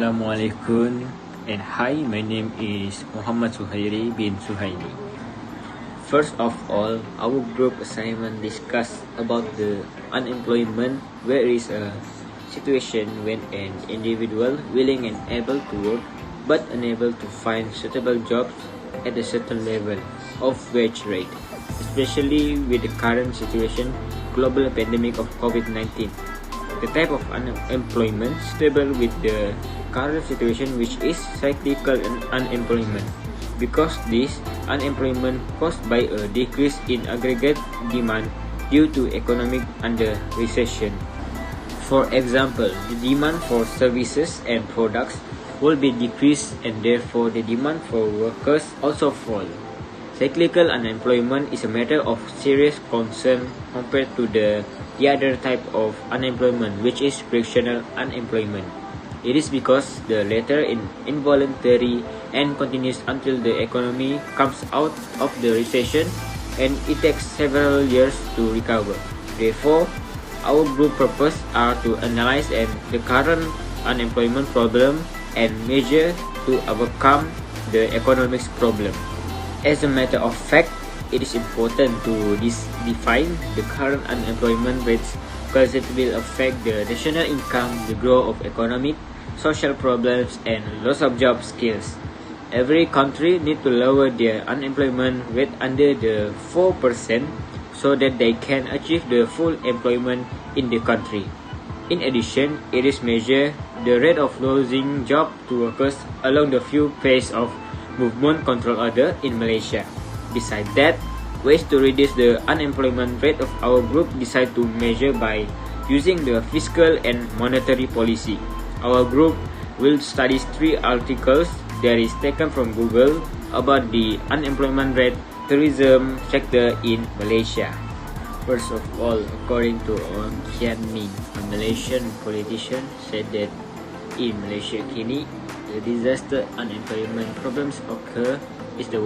Assalamualaikum and hi, my name is Muhammad Suhairi bin Suhaili. First of all, our group assignment discussed about the unemployment, where is a situation when an individual willing and able to work but unable to find suitable jobs at a certain level of wage rate, especially with the current situation, global pandemic of COVID-19. The type of unemployment stable with the current situation, which is cyclical unemployment, because this unemployment caused by a decrease in aggregate demand due to economic under recession. For example, the demand for services and products will be decreased and therefore the demand for workers also fall. Cyclical unemployment is a matter of serious concern compared to the other type of unemployment, which is frictional unemployment. It is because the latter is involuntary and continues until the economy comes out of the recession, and it takes several years to recover. Therefore, our group purpose are to analyze the current unemployment problem and measure to overcome the economic problem. As a matter of fact, it is important to define the current unemployment rates because it will affect the national income, the growth of economic, social problems, and loss of job skills. Every country needs to lower their unemployment rate under the 4% so that they can achieve the full employment in the country. In addition, it is measure the rate of losing job to workers along the few phase of movement control order in Malaysia. Besides that, ways to reduce the unemployment rate of our group decide to measure by using the fiscal and monetary policy. Our group will study 3 articles that is taken from Google about the unemployment rate tourism sector in Malaysia. First of all, according to Ong Kian Ming, a Malaysian politician, said that in Malaysia kini, the disaster unemployment problems occur is the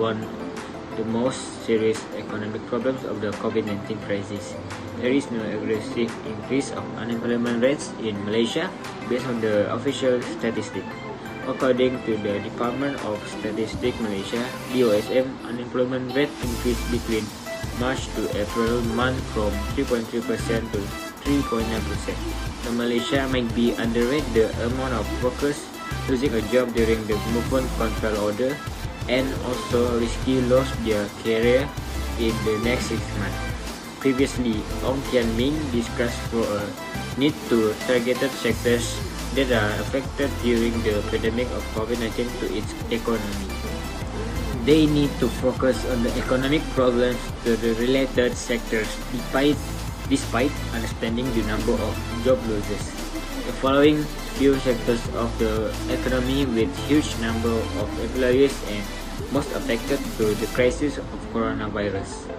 most serious economic problems of the COVID-19 crisis. There is no aggressive increase of unemployment rates in Malaysia based on the official statistics. According to the Department of Statistics Malaysia, DOSM, unemployment rate increased between March to April month from 3.3% to 3.9%. So Malaysia might be underrate the amount of workers losing a job during the movement control order and also risky loss their career in the next 6 months. Previously, Ong Kian Ming discussed for a need to targeted sectors that are affected during the pandemic of COVID-19 to its economy. They need to focus on the economic problems to the related sectors despite understanding the number of job losses. The following few sectors of the economy with huge number of employees and most affected to the crisis of coronavirus.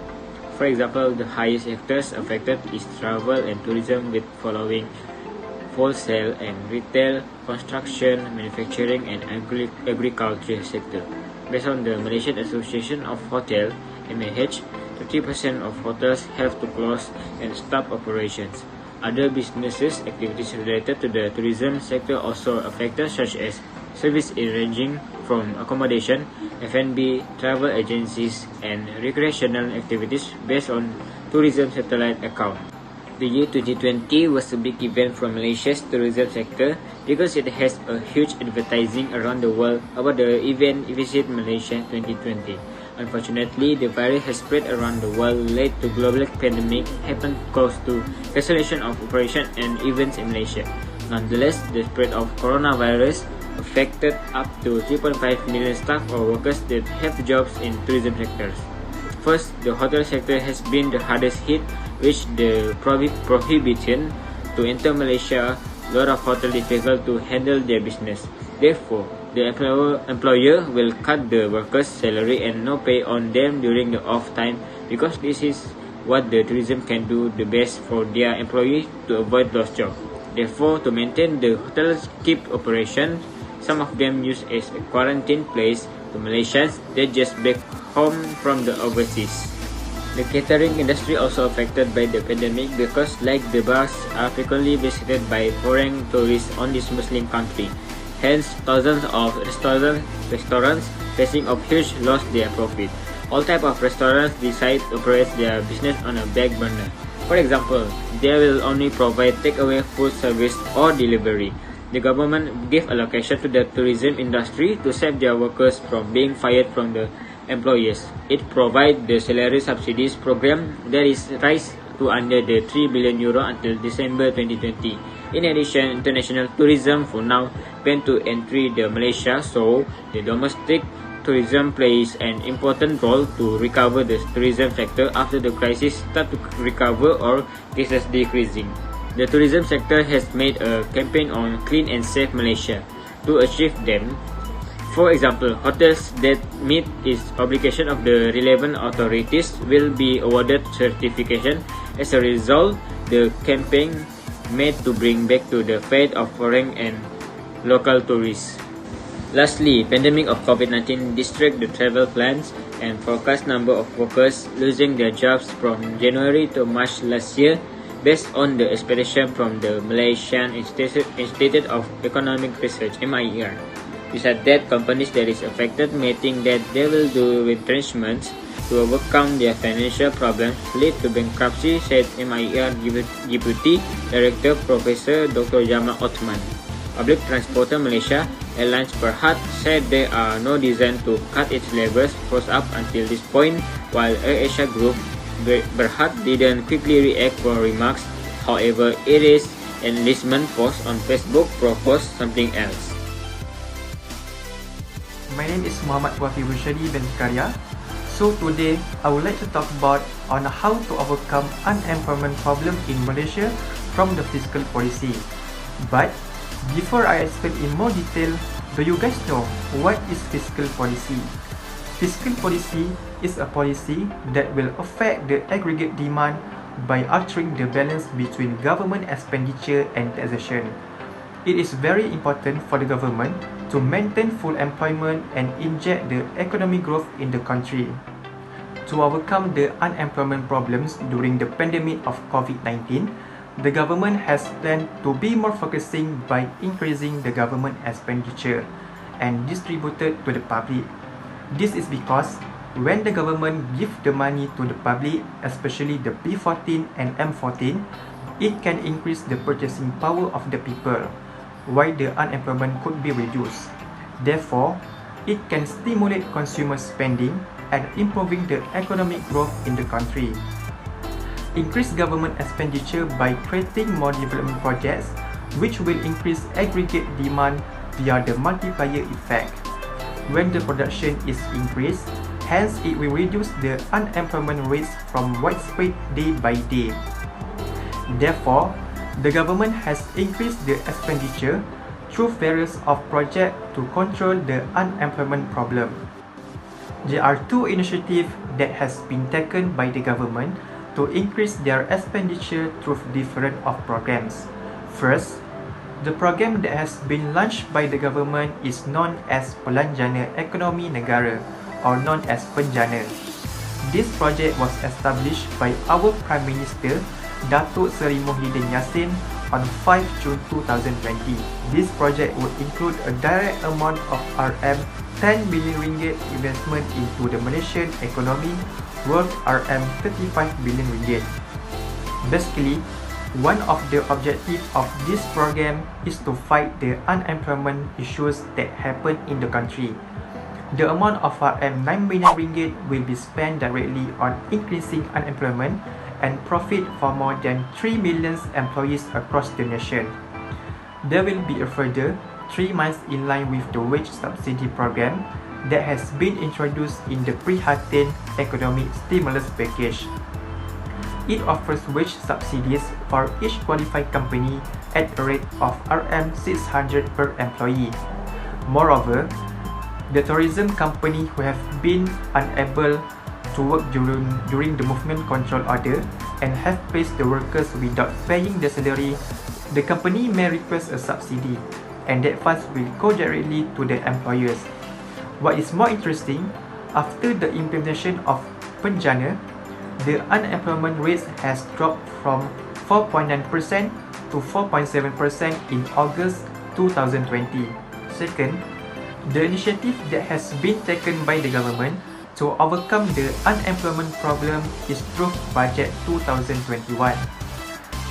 For example, the highest sectors affected is travel and tourism with following wholesale and retail, construction, manufacturing and agriculture sector. Based on the Malaysian Association of Hotel, MAH, 30% of hotels have to close and stop operations. Other businesses activities related to the tourism sector also affected, such as service ranging from accommodation, F&B, travel agencies, and recreational activities based on tourism satellite account. The year 2020 was a big event for Malaysia's tourism sector because it has a huge advertising around the world about the event Visit Malaysia 2020. Unfortunately, the virus has spread around the world, led to global pandemic, happened caused to cancellation of operation and events in Malaysia. Nonetheless, the spread of coronavirus affected up to 3.5 million staff or workers that have jobs in tourism sectors. First, the hotel sector has been the hardest hit, which the prohibition to enter Malaysia, a lot of hotels difficult to handle their business. Therefore, the employer will cut the workers' salary and no pay on them during the off time because this is what the tourism can do the best for their employees to avoid lost job. Therefore, to maintain the hotels keep operation, some of them use as a quarantine place to Malaysians that just back home from the overseas. The catering industry also affected by the pandemic because like the bars are frequently visited by foreign tourists on this Muslim country. hence thousands of restaurants facing a huge loss their profit. All type of restaurants decide to operate their business on a back burner. For example, they will only provide takeaway food service or delivery. The government give allocation to the tourism industry to save their workers from being fired from the employers. It provides the salary subsidies program that is raised to under the 3 billion euro until December 2020. In addition, international tourism for now plan to enter the Malaysia, so the domestic tourism plays an important role to recover the tourism sector after the crisis start to recover or cases decreasing. The tourism sector has made a campaign on Clean and Safe Malaysia. To achieve them, for example, hotels that meet its obligation of the relevant authorities will be awarded certification. As a result, the campaign made to bring back to the faith of foreign and local tourists. Lastly, pandemic of COVID-19 distract the travel plans and forecast number of workers losing their jobs from January to March last year based on the expectation from the Malaysian Institute of Economic Research (MIER). Besides that, companies that is affected may think that they will do retrenchments to overcome their financial problems lead to bankruptcy, said MIER Deputy Director Professor Dr. Jamal Othman. Public Transporter Malaysia Airlines Berhad said there are no design to cut its labor force up until this point, while AirAsia Group Berhad didn't quickly react for remarks. However, it is enlistment post on Facebook proposed something else. My name is Muhammad Wafi Rushadi bin Karya. So today, I would like to talk about on how to overcome unemployment problem in Malaysia from the fiscal policy. But before I explain in more detail, do you guys know what is fiscal policy? Fiscal policy is a policy that will affect the aggregate demand by altering the balance between government expenditure and taxation. It is very important for the government to maintain full employment and inject the economic growth in the country. To overcome the unemployment problems during the pandemic of COVID-19, the government has planned to be more focusing by increasing the government expenditure and distributed to the public. This is because when the government gives the money to the public, especially the P14 and M14, it can increase the purchasing power of the people, while the unemployment could be reduced. Therefore, it can stimulate consumer spending and improving the economic growth in the country. Increase government expenditure by creating more development projects, which will increase aggregate demand via the multiplier effect. When the production is increased, hence it will reduce the unemployment rates from widespread day by day. Therefore, the government has increased the expenditure through various of projects to control the unemployment problem. There are two initiatives that has been taken by the government to increase their expenditure through different of programs. First, the program that has been launched by the government is known as Pelanjana Ekonomi Negara, or known as Penjana. This project was established by our Prime Minister Datuk Seri Muhyiddin Yassin on 5 June 2020. This project would include a direct amount of RM10 billion ringgit investment into the Malaysian economy worth RM35 billion ringgit. Basically, one of the objectives of this program is to fight the unemployment issues that happen in the country. The amount of RM9 billion ringgit will be spent directly on increasing unemployment and profit for more than 3 million employees across the nation. There will be a further 3 months in line with the wage subsidy program that has been introduced in the Prihatin Economic Stimulus Package. It offers wage subsidies for each qualified company at a rate of RM600 per employee. Moreover, the tourism company who have been unable to work during the movement control order and have placed the workers without paying the salary, the company may request a subsidy, and that funds will go directly to the employers. What is more interesting, after the implementation of Penjana, the unemployment rate has dropped from 4.9% to 4.7% in August 2020. Second, the initiative that has been taken by the government to overcome the unemployment problem is through Budget 2021.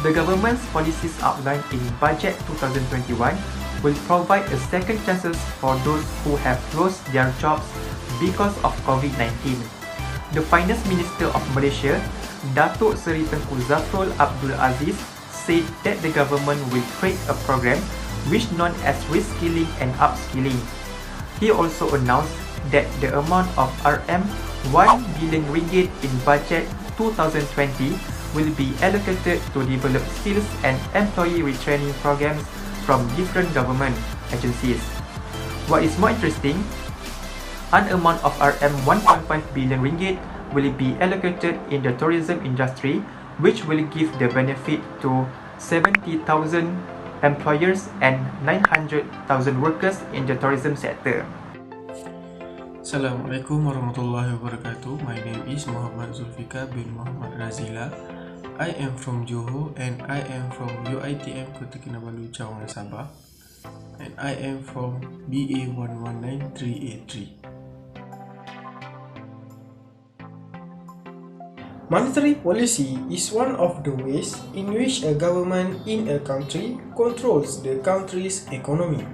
The government's policies outlined in Budget 2021 will provide a second chances for those who have lost their jobs because of COVID-19. The Finance Minister of Malaysia, Datuk Seri Tengku Zafrul Abdul Aziz, said that the government will create a program which known as reskilling and upskilling. He also announced that the amount of RM1 billion ringgit in Budget 2020 will be allocated to develop skills and employee retraining programs from different government agencies. What is more interesting, an amount of RM1.5 billion ringgit will be allocated in the tourism industry, which will give the benefit to 70,000 employers and 900,000 workers in the tourism sector. Assalamualaikum warahmatullahi wabarakatuh. My name is Muhammad Zulfikar bin Muhammad Razila. I am from Johor and I am from UiTM Kota Kinabalu, Cawangan, Sabah. And I am from BA1193A3. Monetary policy is one of the ways in which a government in a country controls the country's economy.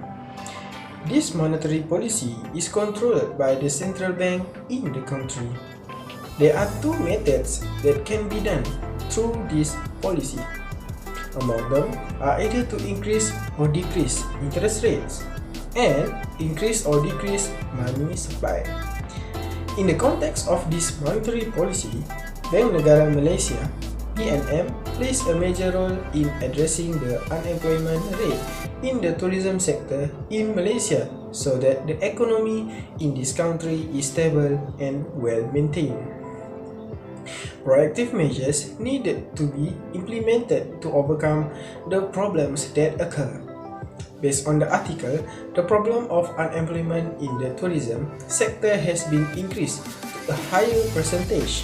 This monetary policy is controlled by the central bank in the country. There are two methods that can be done through this policy. Among them are either to increase or decrease interest rates and increase or decrease money supply. In the context of this monetary policy, Bank Negara Malaysia (BNM) plays a major role in addressing the unemployment rate in the tourism sector in Malaysia so that the economy in this country is stable and well maintained. Proactive measures needed to be implemented to overcome the problems that occur. Based on the article, the problem of unemployment in the tourism sector has been increased to a higher percentage.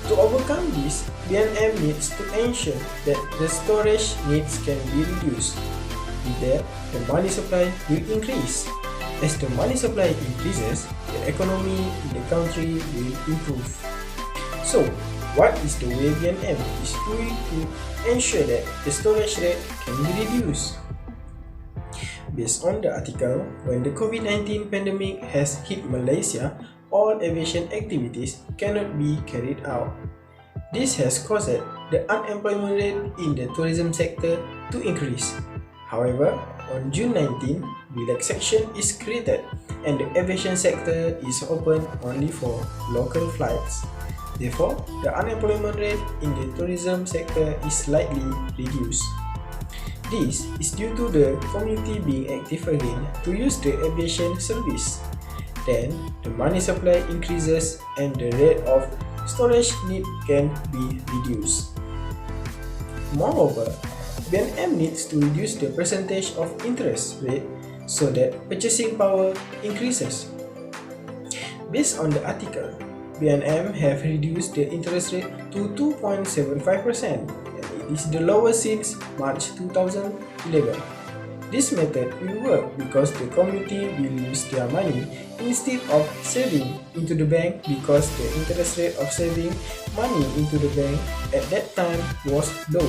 To overcome this, BNM needs to ensure that the storage needs can be reduced. With that, the money supply will increase. As the money supply increases, the economy in the country will improve. So, what is the way BNM is doing to ensure that the storage rate can be reduced? Based on the article, when the COVID-19 pandemic has hit Malaysia, all aviation activities cannot be carried out. This has caused the unemployment rate in the tourism sector to increase. However, on June 19, relaxation is created and the aviation sector is open only for local flights. Therefore, the unemployment rate in the tourism sector is slightly reduced. This is due to the community being active again to use the aviation service. Then, the money supply increases and the rate of storage need can be reduced. Moreover, BNM needs to reduce the percentage of interest rate so that purchasing power increases. Based on the article, BNM have reduced the interest rate to 2.75% and it is the lowest since March 2011. This method will work because the community will use their money instead of saving into the bank because the interest rate of saving money into the bank at that time was low.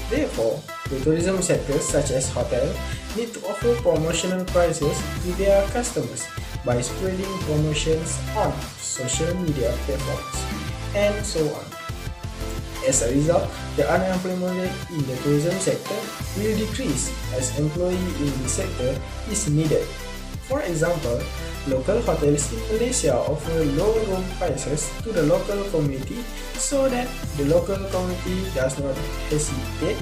Therefore, the tourism sector such as hotel need to offer promotional prices to their customers by spreading promotions on social media platforms and so on. As a result, the unemployment rate in the tourism sector will decrease as employee in the sector is needed. For example, local hotels in Malaysia offer low room prices to the local community so that the local community does not hesitate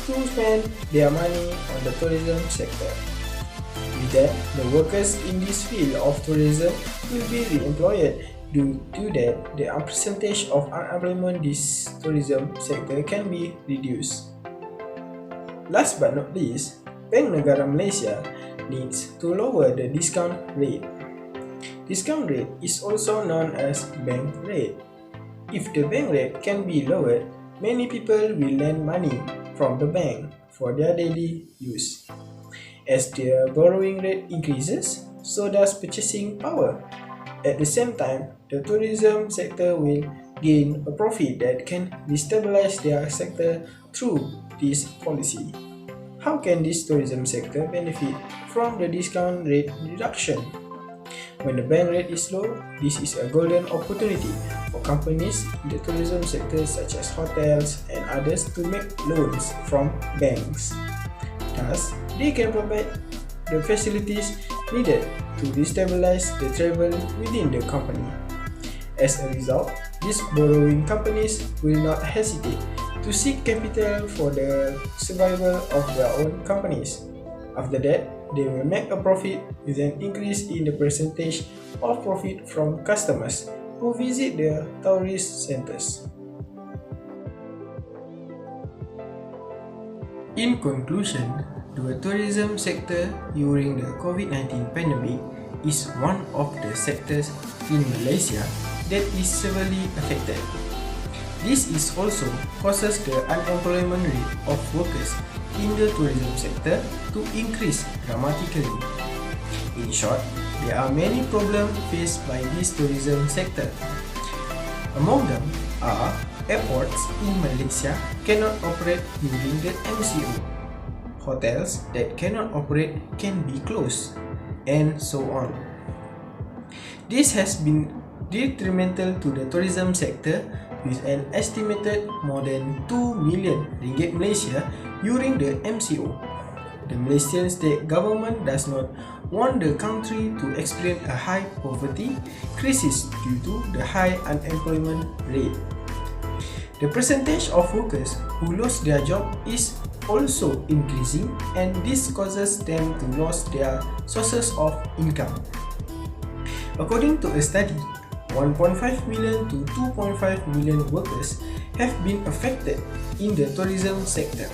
to spend their money on the tourism sector. With that, the workers in this field of tourism will be re-employed. Due to that, the percentage of unemployment in this tourism sector can be reduced. Last but not least, Bank Negara Malaysia needs to lower the discount rate. Discount rate is also known as bank rate. If the bank rate can be lowered, many people will lend money from the bank for their daily use. As their borrowing rate increases, so does purchasing power. At the same time, the tourism sector will gain a profit that can destabilize their sector through this policy. How can this tourism sector benefit from the discount rate reduction? When the bank rate is low, this is a golden opportunity for companies in the tourism sector such as hotels and others to make loans from banks. Thus, they can provide the facilities needed to destabilize the travel within the company. As a result, these borrowing companies will not hesitate to seek capital for the survival of their own companies. After that, they will make a profit with an increase in the percentage of profit from customers who visit the tourist centers. In conclusion, the tourism sector during the COVID-19 pandemic is one of the sectors in Malaysia that is severely affected. This is also causes the unemployment rate of workers in the tourism sector to increase dramatically. In short, there are many problems faced by this tourism sector. Among them are airports in Malaysia cannot operate during the MCO, hotels that cannot operate can be closed, and so on. This has been detrimental to the tourism sector with an estimated more than 2 million ringgit Malaysia during the MCO. The Malaysian state government does not want the country to experience a high poverty crisis due to the high unemployment rate. The percentage of workers who lost their job is also increasing, and this causes them to lose their sources of income. According to a study, 1.5 million to 2.5 million workers have been affected in the tourism sector.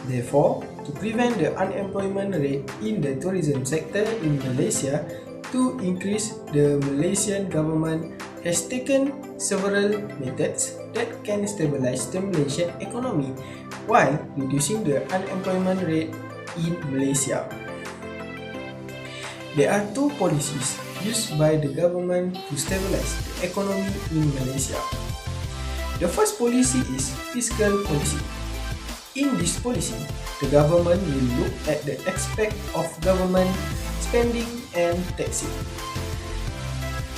Therefore, to prevent the unemployment rate in the tourism sector in Malaysia to increase, the Malaysian government has taken several methods that can stabilize the Malaysian economy while reducing the unemployment rate in Malaysia. There are two policies used by the government to stabilize the economy in Malaysia. The first policy is Fiscal Policy. In this policy, the government will look at the aspect of government spending and taxing.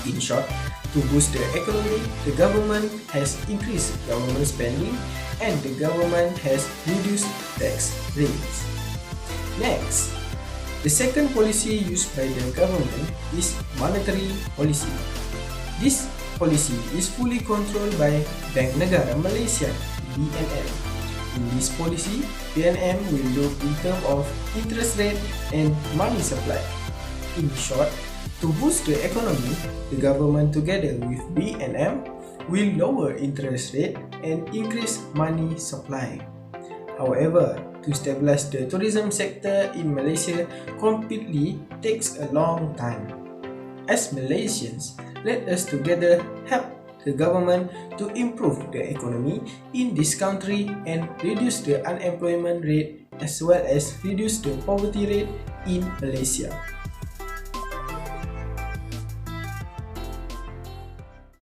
In short, to boost the economy, the government has increased government spending and the government has reduced tax rates. Next, the second policy used by the government is monetary policy. This policy is fully controlled by Bank Negara Malaysia (BNM). In this policy, BNM will look in terms of interest rate and money supply. In short, to boost the economy, the government together with BNM will lower interest rate and increase money supply. However, to stabilize the tourism sector in Malaysia completely takes a long time. As Malaysians, let us together help the government to improve the economy in this country and reduce the unemployment rate as well as reduce the poverty rate in Malaysia.